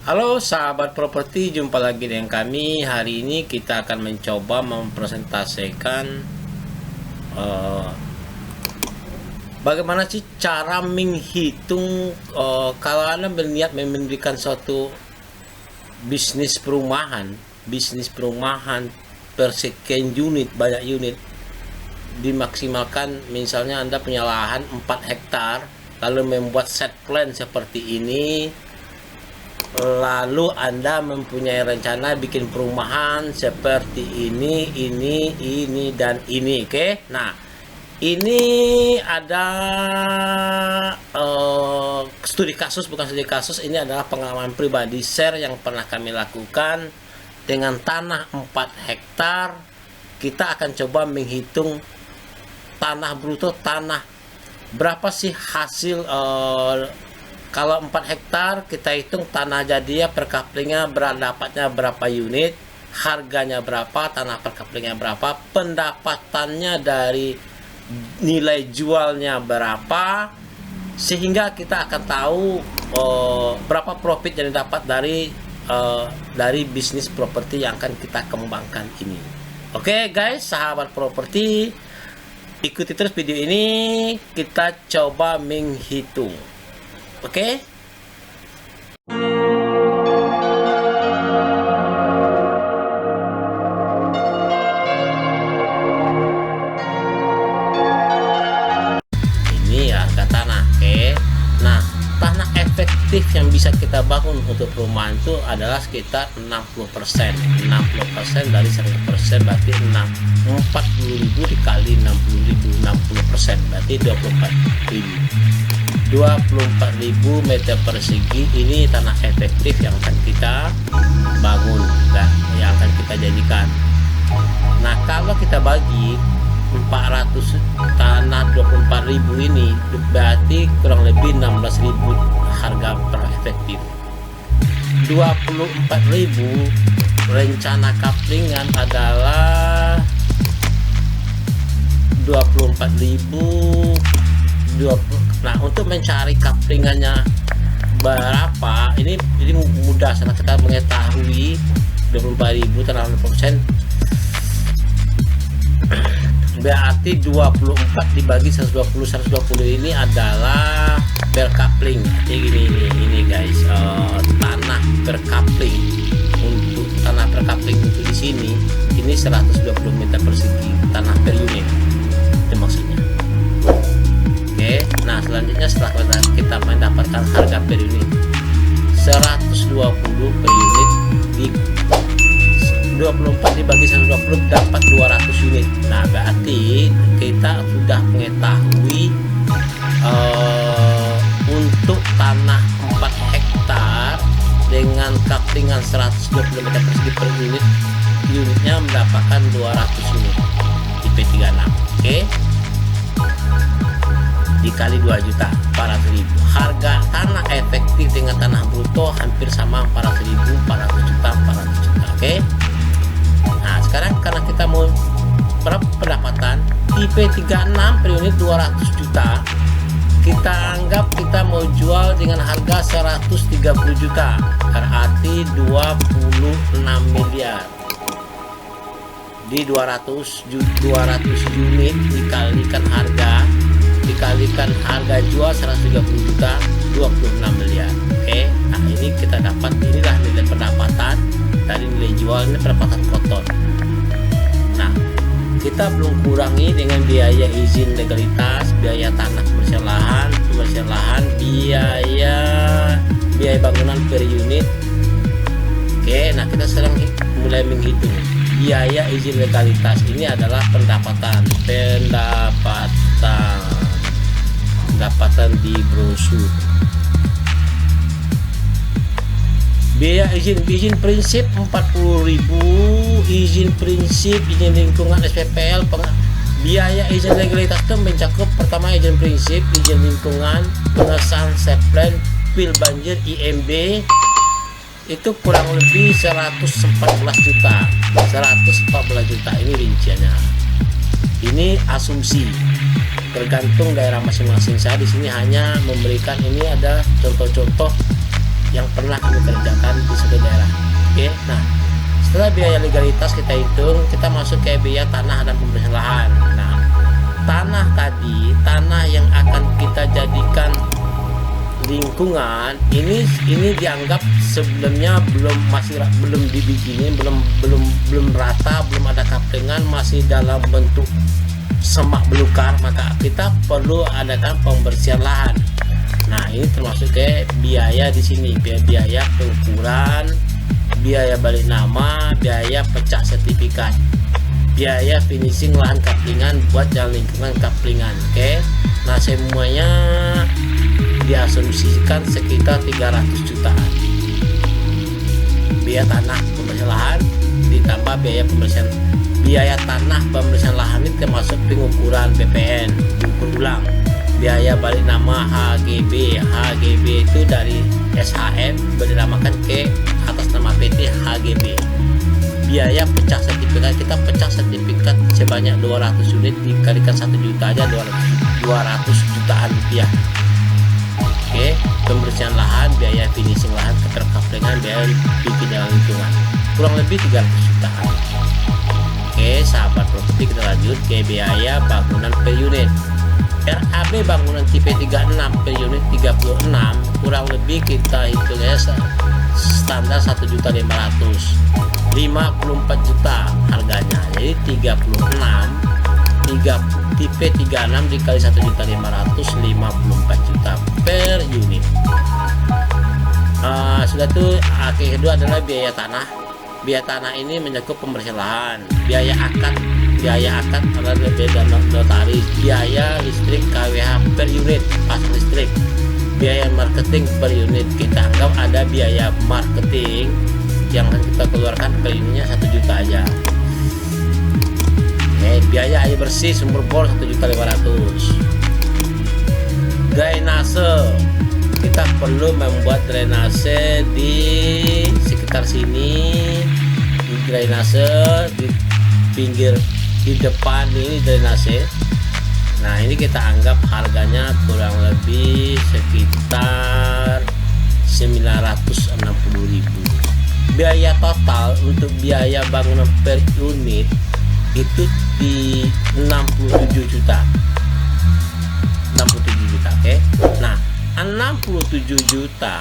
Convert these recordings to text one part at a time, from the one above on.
Halo sahabat properti, jumpa lagi dengan kami. Hari ini kita akan mencoba mempresentasikan bagaimana sih cara menghitung kalau Anda berniat mendirikan suatu bisnis perumahan per sekian unit, banyak unit, dimaksimalkan. Misalnya Anda punya lahan 4 hektar, lalu membuat set plan seperti ini, lalu Anda mempunyai rencana bikin perumahan seperti ini dan ini. Oke. Nah, ini ada studi kasus, bukan studi kasus, ini adalah pengalaman pribadi share yang pernah kami lakukan dengan tanah 4 hektar. Kita akan coba menghitung tanah bruto, tanah berapa sih hasil kalau 4 hektar kita hitung tanah jadinya per kaplingnya dapatnya berapa unit, harganya berapa, tanah per kaplingnya berapa, pendapatannya dari nilai jualnya berapa, sehingga kita akan tahu berapa profit yang didapat dari bisnis properti yang akan kita kembangkan ini. Oke guys, sahabat properti, ikuti terus video ini, kita coba menghitung. Oke. Ini harga tanah. Oke. Nah, tanah efektif yang bisa kita bangun untuk perumahan itu adalah sekitar 60%. 60% dari 100% berarti 40.000 dikali 60.000, 60% berarti 24.000 meter persegi. Ini tanah efektif yang akan kita bangun dan yang akan kita jadikan. Nah, kalau kita bagi 400 tanah 24.000 ini berarti kurang lebih 16.000 harga per efektif. 24.000 rencana kaplingan adalah 24.000. Nah, untuk mencari kaplingannya berapa, ini mudah, karena kita mengetahui 24.000 tanah 60%, berarti 24 dibagi 120 ini adalah per kapling. Jadi ini guys, tanah per kapling, untuk tanah per kapling untuk di sini ini 120 meter persegi tanah per unit, itu maksudnya. Oke, nah selanjutnya setelah kita mendapatkan harga per unit 120 per unit, di 24 dibagi 120 dapat 200 unit. Nah, berarti kita sudah mengetahui untuk tanah 4 hektar dengan kaplingan 120 meter persegi per unit, unitnya mendapatkan 200 unit IP 36. Oke, dikali 2 juta, 400.000. Harga tanah efektif dengan tanah bruto hampir sama, 400.000, 400 juta. Oke. Nah, sekarang karena kita mau berapa pendapatan, IP 36 per unit 200 juta, kita anggap kita mau jual dengan harga 130 juta, berarti 26 miliar. Di 200 unit dikalikan harga jual 130 juta, 26 miliar. Oke, nah ini kita dapat, inilah nilai pendapatan dari nilai jual, ini pendapatan kotor. Nah, kita belum kurangi dengan biaya izin legalitas, biaya tanah, pembersihan lahan, biaya bangunan per unit. Oke, nah kita sekarang mulai menghitung biaya izin legalitas. Ini adalah pendapatan di brosur. Biaya izin prinsip 40.000, izin prinsip, izin lingkungan SPPL, biaya izin legalitas itu mencakup pertama izin prinsip, izin lingkungan, pengesahan set plan, pil banjir, IMB, itu kurang lebih 114 juta. Ini rinciannya. Ini asumsi, tergantung daerah masing-masing. Saya di sini hanya memberikan, ini ada contoh-contoh yang pernah kami kerjakan di suatu daerah. Oke, nah setelah biaya legalitas kita hitung, kita masuk ke biaya tanah dan pembersihan lahan. Nah, tanah tadi, tanah yang akan kita jadikan lingkungan ini dianggap sebelumnya belum dibikinin, belum rata, belum ada kaplingan, masih dalam bentuk semak belukar, maka kita perlu adakan pembersihan lahan. Nah, ini termasuk ke biaya di sini, biaya pengukuran, biaya balik nama, biaya pecah sertifikat, biaya finishing lahan kaplingan buat jalan lingkungan kaplingan. Oke, nah semuanya diasumsikan sekitar 300 jutaan. Biaya tanah pembersihan lahan ditambah biaya tanah pembersihan lahan ini termasuk pengukuran BPN, ukur ulang, biaya balik nama HGB itu dari SHM berdinamakan ke atas nama PT HGB. Biaya pecah sertifikat, kita pecah sertifikat sebanyak 200 unit dikalikan 1 juta aja 200 jutaan rupiah. Oke, pembersihan lahan, biaya finishing lahan, keterkaplingan, biaya bikin jalan lingkungan kurang lebih 300 jutaan. Oke, sahabat properti, kita lanjut ke biaya bangunan per unit. RAB bangunan tipe 36 per unit 36 kurang lebih kita hitungnya standar 1.500.000, 54 juta harganya. Jadi 36 tipe 36 dikali 1.500.000, 54 juta per unit. Sudah tuh, akhir kedua adalah biaya tanah. Biaya tanah ini mencakup pembersihan lahan, biaya akad adalah beda notaris, biaya listrik KWH per unit, pasang listrik, biaya marketing per unit. Kita anggap ada biaya marketing yang kita keluarkan per unitnya 1 juta aja. Biaya air bersih sumber bor 1.500.000. Drainase, kita perlu membuat drainase di sekitar sini, drainase di pinggir, di depan ini drainase. Nah, ini kita anggap harganya kurang lebih sekitar 960.000. Biaya total untuk biaya bangunan per unit itu di 67 juta. 67 juta, oke. Nah, 67 juta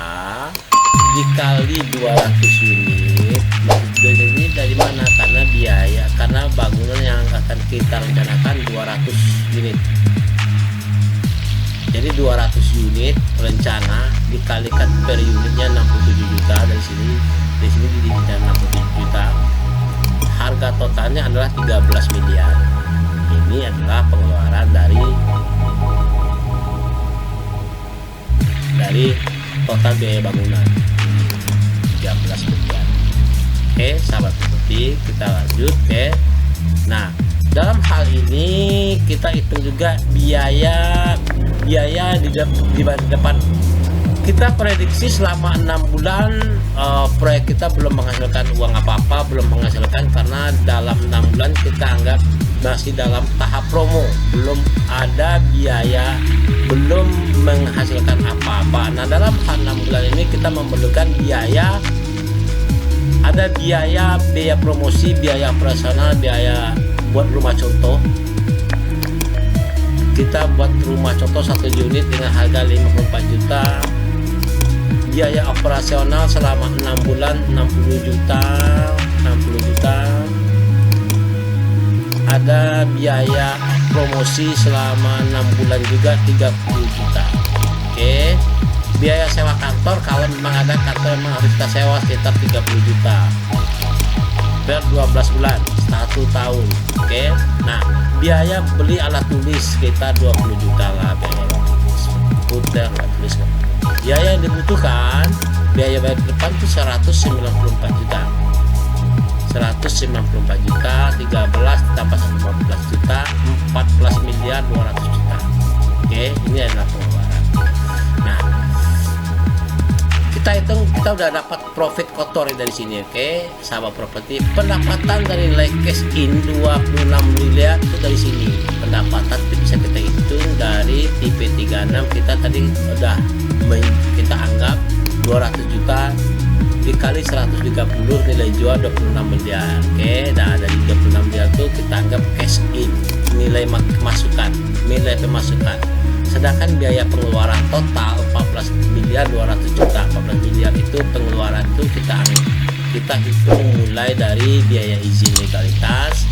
dikali 200 unit ini dari mana? Karena bangunan yang akan kita rencanakan 200 unit. Jadi 200 unit rencana dikalikan per unitnya 67 juta. Dari sini didirikan 67 juta. Harga totalnya adalah 13 miliar. Ini adalah pengeluaran dari total biaya bangunan 13 miliar. Oke, sahabat properti, kita lanjut ke. Nah, dalam hal ini kita hitung juga biaya di depan. Kita prediksi selama 6 bulan proyek kita belum menghasilkan uang apa-apa, belum menghasilkan karena dalam 6 bulan kita anggap masih dalam tahap promo, belum ada biaya, belum menghasilkan apa-apa. Nah, dalam 6 bulan ini kita memerlukan biaya, ada biaya promosi, biaya operasional, biaya buat rumah contoh. Kita buat rumah contoh 1 unit dengan harga 54 juta. Biaya operasional selama 6 bulan 60 juta. Ada biaya promosi selama 6 bulan juga 30 juta. Oke. Biaya sewa kantor, kalau memang ada kantor memang harus kita sewa sekitar 30 juta per 12 bulan 1 tahun. Oke. Nah, biaya beli alat tulis sekitar 20 juta lah, komputer, alat tulis. Biaya yang dibutuhkan, biaya bayar depan itu 194 juta. 194 juta, 13 tambah 14 juta, 14 miliar 200 juta. Oke, ini adalah pengeluaran. Nah, kita hitung, kita udah dapat profit kotor dari sini. Oke, sahabat properti, pendapatan dari nilai cash in 26 miliar itu dari sini. Pendapatan itu bisa kita hitung dari tipe 36, kita tadi udah kita anggap 200 juta dikali 130 nilai jual 26 miliar. Oke, nah dari 26 miliar itu kita anggap cash in, nilai pemasukan. Sedangkan biaya pengeluaran total 14 miliar 200 juta. 14 miliar itu pengeluaran itu kita hitung mulai dari biaya izin legalitas,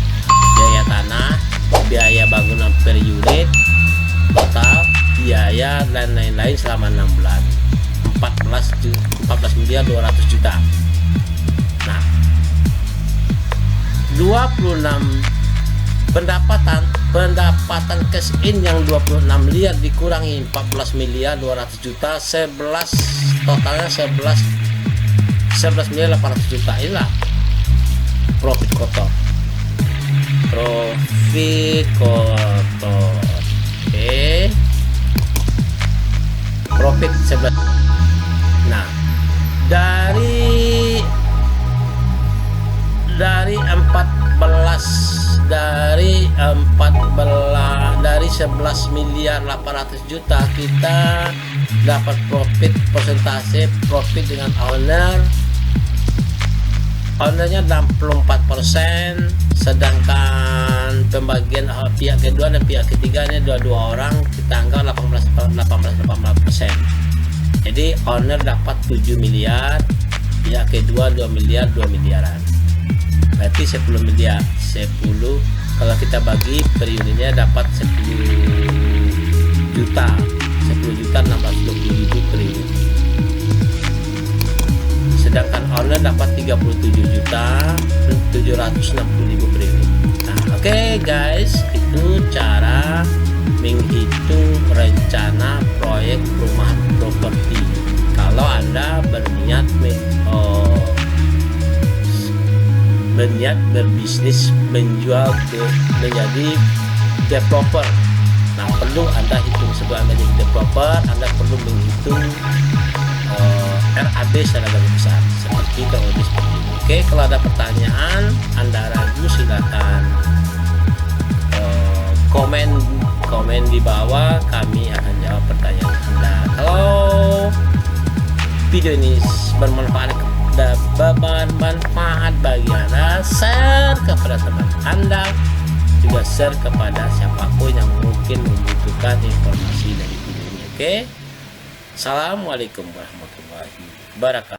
biaya tanah, biaya bangunan per unit, total biaya dan lain-lain selama 6 bulan. 14 miliar 200 juta. Nah, 26 pendapatan cash in yang 26 miliar dikurangi 14 miliar 200 juta, 11 totalnya 11 miliar 800 juta. Inilah profit kotor. Oke, profit 11. Nah, dari 11 miliar 800 juta kita dapat profit, persentase profit dengan ownernya 64%, sedangkan pembagian pihak kedua dan pihak ketiganya dua orang kita anggap 18%. Jadi owner dapat 7 miliar, pihak kedua 2 miliaran. Berarti 10 miliar. 10 kalau kita bagi per unitnya dapat 10 juta 620.000 per unit. Sedangkan owner dapat 37 juta 760.000 per unit. Nah, oke guys, itu cara menghitung rencana proyek perumahan properti. Kalau Anda berniat berbisnis menjadi developer. Nah, perlu Anda hitung sebelum Anda jadi developer, Anda perlu menghitung RAB secara garis besar seperti seperti ini. Oke, kalau ada pertanyaan, Anda ragu, silakan komen di bawah, kami akan jawab pertanyaan Anda. Kalau video ini bermanfaat bagi Anda, share kepada teman Anda, juga share kepada siapapun yang mungkin membutuhkan informasi dari video ini. Oke, assalamualaikum warahmatullahi wabarakatuh.